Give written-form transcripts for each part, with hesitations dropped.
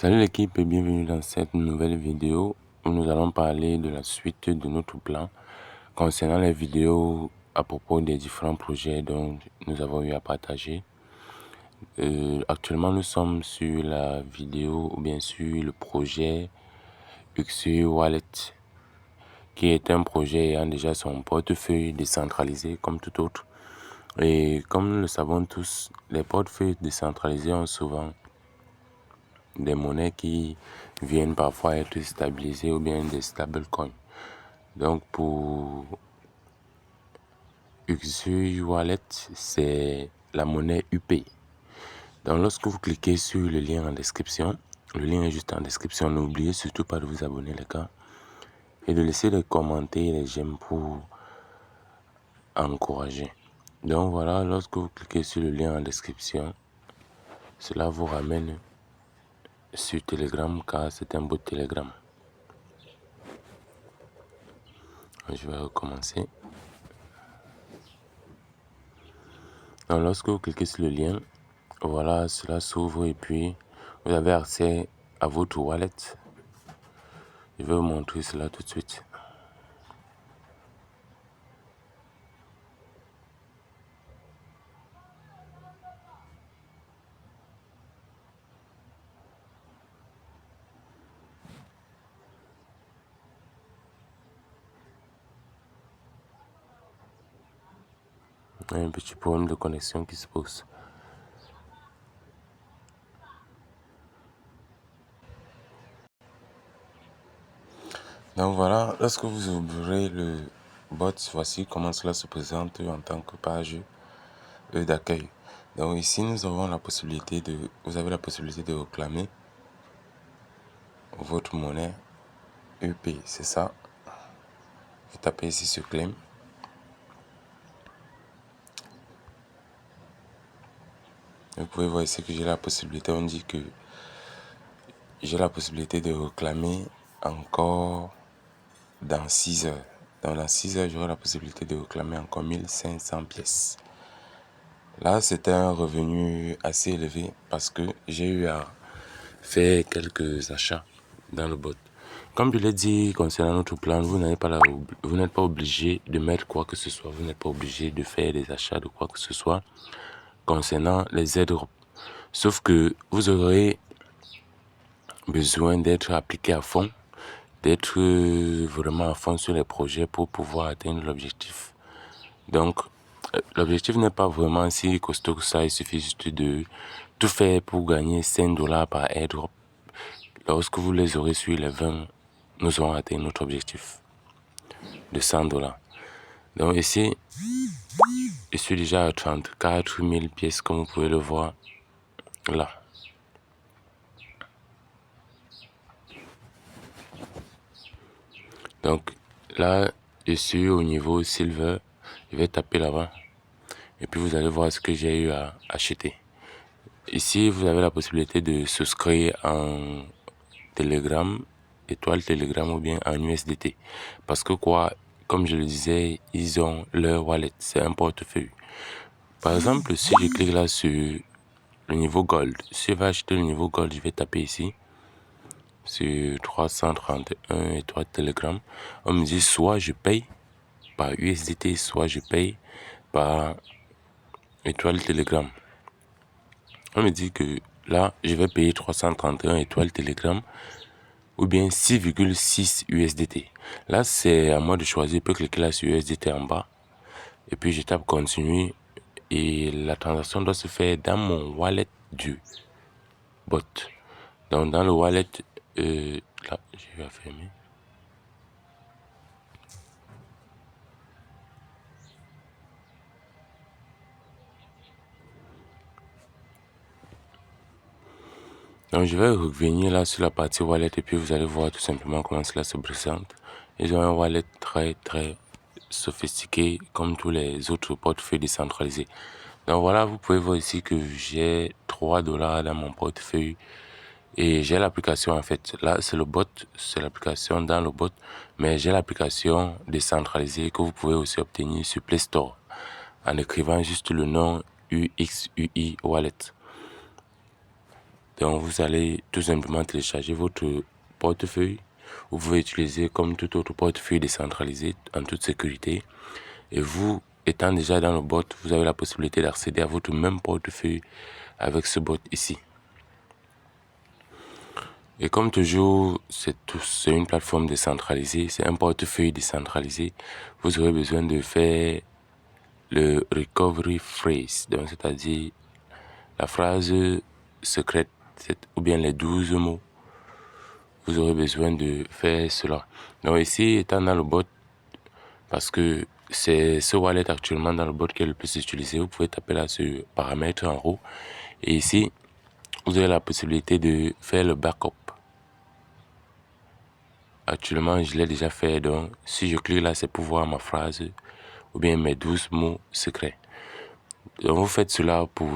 Salut l'équipe et bienvenue dans cette nouvelle vidéo où nous allons parler de la suite de notre plan concernant les vidéos à propos des différents projets dont nous avons eu à partager. Actuellement, nous sommes sur la vidéo ou bien sûr le projet Uxue Wallet qui est un projet ayant déjà son portefeuille décentralisé comme tout autre. Et comme nous le savons tous, les portefeuilles décentralisés ont souvent des monnaies qui viennent parfois être stabilisées ou bien des stablecoins. Donc pour Uxue Wallet, c'est la monnaie UP. Donc lorsque vous cliquez sur le lien en description, le lien est juste en description, n'oubliez surtout pas de vous abonner les gars et de laisser des commentaires et des j'aime pour encourager. Donc voilà, lorsque vous cliquez sur le lien en description, cela vous ramène sur Telegram car c'est un bot Telegram. Je vais recommencer. Donc lorsque vous cliquez sur le lien, voilà, cela s'ouvre et puis vous avez accès à votre wallet. Je vais vous montrer cela tout de suite. Il y a un petit problème de connexion qui se pose. Donc voilà, lorsque vous ouvrez le bot, voici comment cela se présente en tant que page d'accueil. Donc ici, nous avons la possibilité vous avez la possibilité de réclamer votre monnaie UP, c'est ça. Vous tapez ici sur Claim. Vous pouvez voir ici que j'ai la possibilité, on dit que j'ai la possibilité de réclamer encore dans 6 heures. Dans 6 heures, j'aurai la possibilité de réclamer encore 1500 pièces. Là, c'est un revenu assez élevé parce que j'ai eu à faire quelques achats dans le bot. Comme je l'ai dit concernant notre plan, vous n'êtes pas obligé de mettre quoi que ce soit. Vous n'êtes pas obligé de faire des achats de quoi que ce soit concernant les airdrops. Sauf que vous aurez besoin d'être appliqué à fond, d'être vraiment à fond sur les projets pour pouvoir atteindre l'objectif. Donc, l'objectif n'est pas vraiment si costaud que ça, il suffit juste de tout faire pour gagner 5 $ par airdrop. Lorsque vous les aurez sur les 20, nous aurons atteint notre objectif de 100 $. Donc ici, je suis déjà à 34 000 pièces comme vous pouvez le voir là. Donc là, je suis au niveau silver. Je vais taper là-bas. Et puis vous allez voir ce que j'ai eu à acheter. Ici, vous avez la possibilité de souscrire en Telegram, étoile Telegram ou bien en USDT. Parce que quoi, comme je le disais, ils ont leur wallet, c'est un portefeuille. Par exemple, si je clique là sur le niveau Gold, si je vais acheter le niveau Gold, je vais taper ici sur 331 étoiles Telegram. On me dit soit je paye par USDT, soit je paye par étoile Telegram. On me dit que là, je vais payer 331 étoiles Telegram ou bien 6,6 USDT. Là, c'est à moi de choisir. Je peux cliquer là sur USDT en bas. Et puis, je tape continue. Et la transaction doit se faire dans mon wallet du bot. Donc, dans le wallet, là, je vais fermer. Donc, je vais revenir là sur la partie wallet et puis vous allez voir tout simplement comment cela se présente. Ils ont un wallet très sophistiqué comme tous les autres portefeuilles décentralisés. Donc voilà, vous pouvez voir ici que j'ai 3 $ dans mon portefeuille et j'ai l'application en fait. Là, c'est le bot, c'est l'application dans le bot, mais j'ai l'application décentralisée que vous pouvez aussi obtenir sur Play Store en écrivant juste le nom UXUI Wallet. Donc vous allez tout simplement télécharger votre portefeuille. Vous pouvez utiliser comme tout autre portefeuille décentralisé en toute sécurité. Et vous, étant déjà dans le bot, vous avez la possibilité d'accéder à votre même portefeuille avec ce bot ici. Et comme toujours, c'est une plateforme décentralisée, c'est un portefeuille décentralisé. Vous aurez besoin de faire le recovery phrase, donc c'est-à-dire la phrase secrète, ou bien les 12 mots. Vous aurez besoin de faire cela. Donc ici, étant dans le bot, parce que c'est ce wallet actuellement dans le bot qui est le plus utilisé, vous pouvez taper là sur paramètres en haut. Et ici, vous avez la possibilité de faire le backup. Actuellement, je l'ai déjà fait, donc si je clique là, c'est pour voir ma phrase ou bien mes 12 mots secrets. Donc vous faites cela pour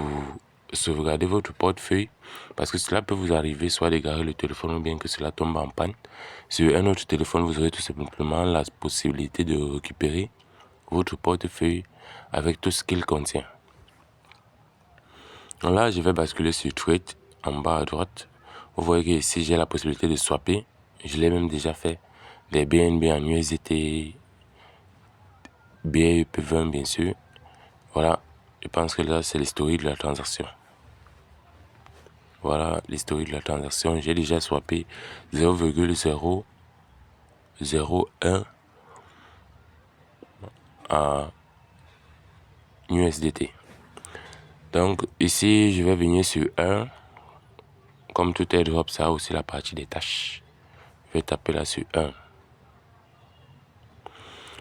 sauvegarder votre portefeuille parce que cela peut vous arriver soit d'égarer le téléphone ou bien que cela tombe en panne. Sur un autre téléphone, vous aurez tout simplement la possibilité de récupérer votre portefeuille avec tout ce qu'il contient. Donc là, je vais basculer sur Trade en bas à droite. Vous voyez que ici, j'ai la possibilité de swapper. Je l'ai même déjà fait. Les BNB en USDT, BEP20 bien sûr. Voilà, je pense que là, c'est l'historique de la transaction. Voilà l'historique de la transaction. J'ai déjà swappé 0,001 en USDT. Donc ici, je vais venir sur 1. Comme tout airdrop, ça a aussi la partie des tâches. Je vais taper là sur 1.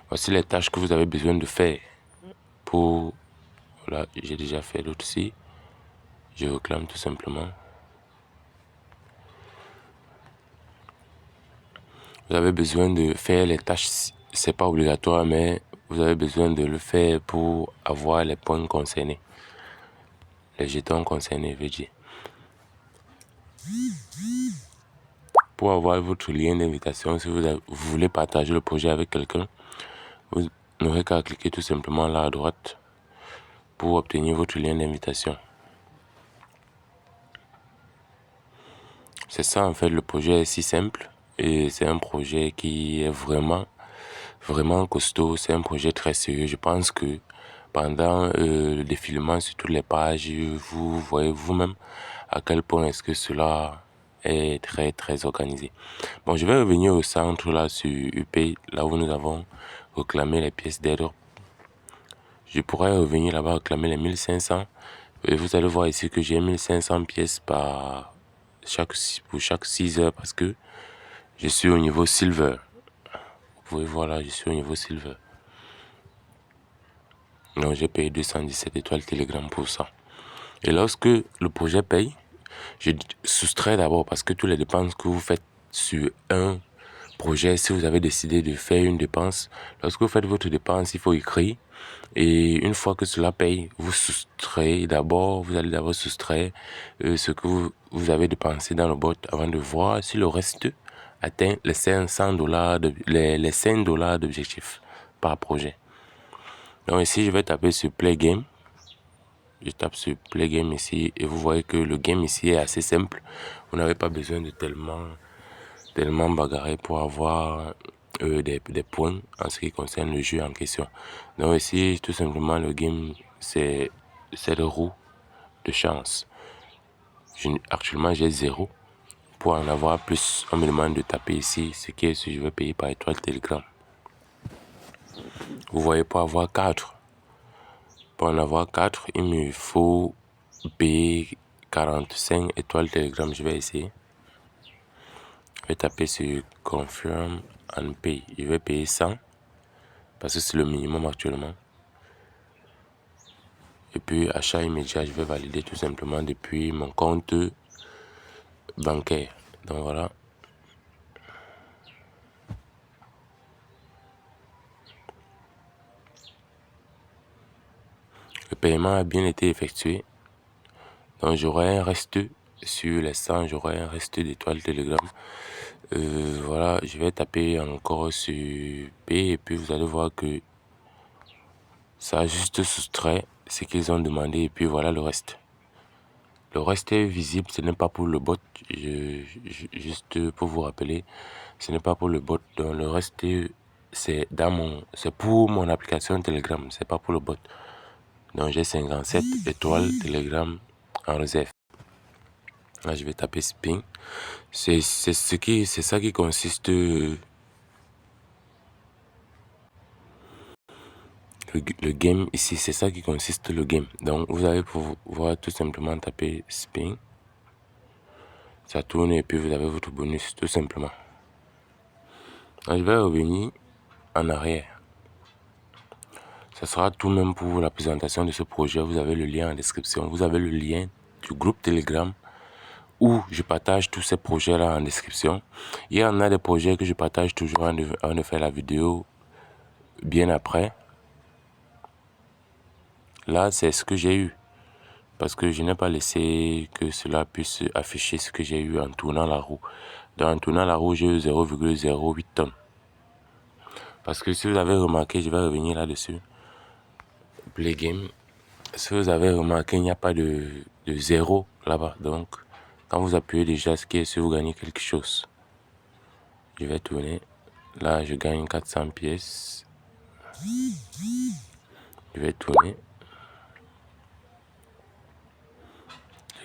Voici les tâches que vous avez besoin de faire pour... Voilà, j'ai déjà fait l'autre ici. Je réclame tout simplement. Vous avez besoin de faire les tâches, c'est pas obligatoire, mais vous avez besoin de le faire pour avoir les points concernés. Les jetons concernés, je veux dire. Pour avoir votre lien d'invitation, si vous voulez partager le projet avec quelqu'un, vous n'aurez qu'à cliquer tout simplement là à droite pour obtenir votre lien d'invitation. C'est ça en fait, le projet est si simple et c'est un projet qui est vraiment costaud. C'est un projet très sérieux. Je pense que pendant le défilement sur toutes les pages, vous voyez vous-même à quel point est-ce que cela est très organisé. Bon, je vais revenir au centre là sur UPay, là où nous avons réclamé les pièces d'aide. Je pourrais revenir là-bas réclamer les 1500 et vous allez voir ici que j'ai 1500 pièces pour chaque 6 heures parce que je suis au niveau silver. Vous pouvez voir là, je suis au niveau silver. Donc j'ai payé 217 étoiles Telegram pour ça. Et lorsque le projet paye, je soustrais d'abord parce que toutes les dépenses que vous faites sur un projet, si vous avez décidé de faire une dépense, lorsque vous faites votre dépense, il faut écrire. Et une fois que cela paye, vous soustrayez d'abord, vous allez d'abord soustraire ce que vous avez dépensé dans le bot avant de voir si le reste atteint les $500 les $5 d'objectif par projet. Donc ici, je vais taper sur Play Game. Je tape sur Play Game ici et vous voyez que le game ici est assez simple. Vous n'avez pas besoin de tellement bagarrer pour avoir des points en ce qui concerne le jeu en question. Donc ici, tout simplement, le game, c'est le roue de chance. Actuellement, j'ai 0. Pour en avoir plus, on me demande de taper ici, ce qui est si je vais payer par étoile Telegram. Vous voyez, pour avoir 4. Pour en avoir 4, il me faut payer 45 étoiles Telegram. Je vais essayer. Je vais taper sur Confirm and Pay. Je vais payer 100 parce que c'est le minimum actuellement. Et puis achat immédiat, je vais valider tout simplement depuis mon compte bancaire. Donc voilà. Le paiement a bien été effectué. Donc j'aurai un reste sur les 100, j'aurai un reste d'étoiles Telegram. Voilà, je vais taper encore sur P et puis vous allez voir que ça a juste soustrait ce qu'ils ont demandé et puis voilà le reste. Le reste est visible, ce n'est pas pour le bot. Juste pour vous rappeler, ce n'est pas pour le bot. Donc le reste, c'est pour mon application Telegram, c'est pas pour le bot. Donc j'ai 57 étoiles Telegram en réserve. Là, je vais taper Spin. C'est ça qui consiste. Le game ici, c'est ça qui consiste le game. Donc vous allez pouvoir tout simplement taper Spin. Ça tourne et puis vous avez votre bonus tout simplement. Donc, je vais revenir en arrière. Ça sera tout même pour la présentation de ce projet. Vous avez le lien en description. Vous avez le lien du groupe Telegram où je partage tous ces projets-là en description. Il y en a des projets que je partage toujours avant de faire la vidéo bien après. Là, c'est ce que j'ai eu. Parce que je n'ai pas laissé que cela puisse afficher ce que j'ai eu en tournant la roue. En tournant la roue, j'ai eu 0,08 tonnes. Parce que si vous avez remarqué, je vais revenir là-dessus. Play Game. Si vous avez remarqué, il n'y a pas de zéro là-bas. Donc, quand vous appuyez déjà ce qui est sûr, vous gagnez quelque chose. Je vais tourner. Là, je gagne 400 pièces. Je vais tourner.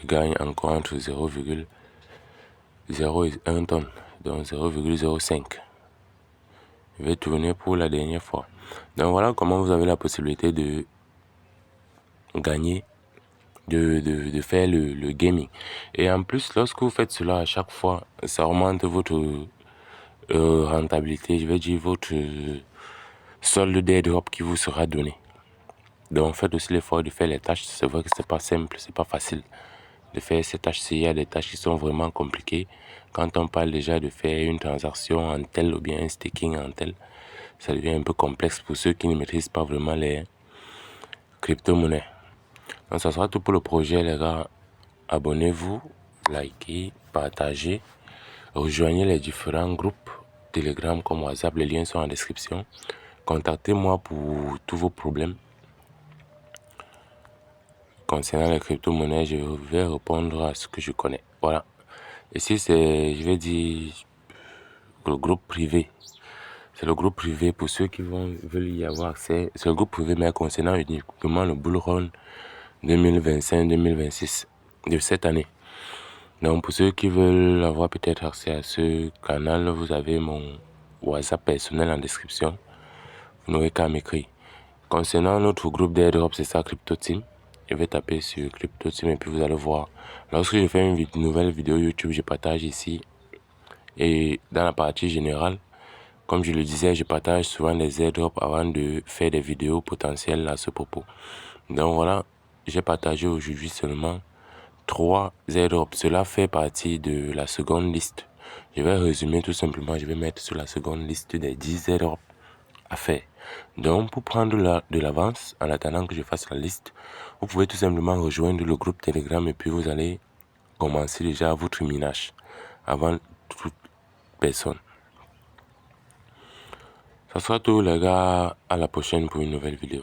Je gagne encore entre 0,0 et 1 tonne. Donc 0,05. Je vais tourner pour la dernière fois. Donc voilà comment vous avez la possibilité de gagner, de faire le gaming. Et en plus, lorsque vous faites cela à chaque fois, ça augmente votre rentabilité, je vais dire votre solde d'airdrop qui vous sera donné. Donc faites aussi l'effort de faire les tâches. C'est vrai que c'est pas simple, c'est pas facile de faire ces tâches-ci. Il y a des tâches qui sont vraiment compliquées. Quand on parle déjà de faire une transaction en tel ou bien un staking en tel, ça devient un peu complexe pour ceux qui ne maîtrisent pas vraiment les crypto-monnaies. Donc ça sera tout pour le projet les gars. Abonnez-vous, likez, partagez, rejoignez les différents groupes Telegram comme WhatsApp, les liens sont en description. Contactez-moi pour tous vos problèmes. Concernant les crypto-monnaies, je vais répondre à ce que je connais. Voilà. Ici, je vais dire, le groupe privé. C'est le groupe privé pour ceux qui veulent y avoir accès. C'est le groupe privé, mais concernant uniquement le bull run 2025-2026 de cette année. Donc, pour ceux qui veulent avoir peut-être accès à ce canal, vous avez mon WhatsApp personnel en description. Vous n'aurez qu'à m'écrire. Concernant notre groupe d'airdrop, c'est ça, Crypto Team. Je vais taper sur Crypto Team et puis vous allez voir. Lorsque je fais une nouvelle vidéo YouTube, je partage ici. Et dans la partie générale, comme je le disais, je partage souvent les airdrops avant de faire des vidéos potentielles à ce propos. Donc voilà, j'ai partagé aujourd'hui seulement 3 airdrops. Cela fait partie de la seconde liste. Je vais résumer tout simplement, je vais mettre sur la seconde liste des 10 airdrops à faire. Donc pour prendre de l'avance, en attendant que je fasse la liste, vous pouvez tout simplement rejoindre le groupe Telegram et puis vous allez commencer déjà votre minage avant toute personne. Ça sera tout les gars, à la prochaine pour une nouvelle vidéo.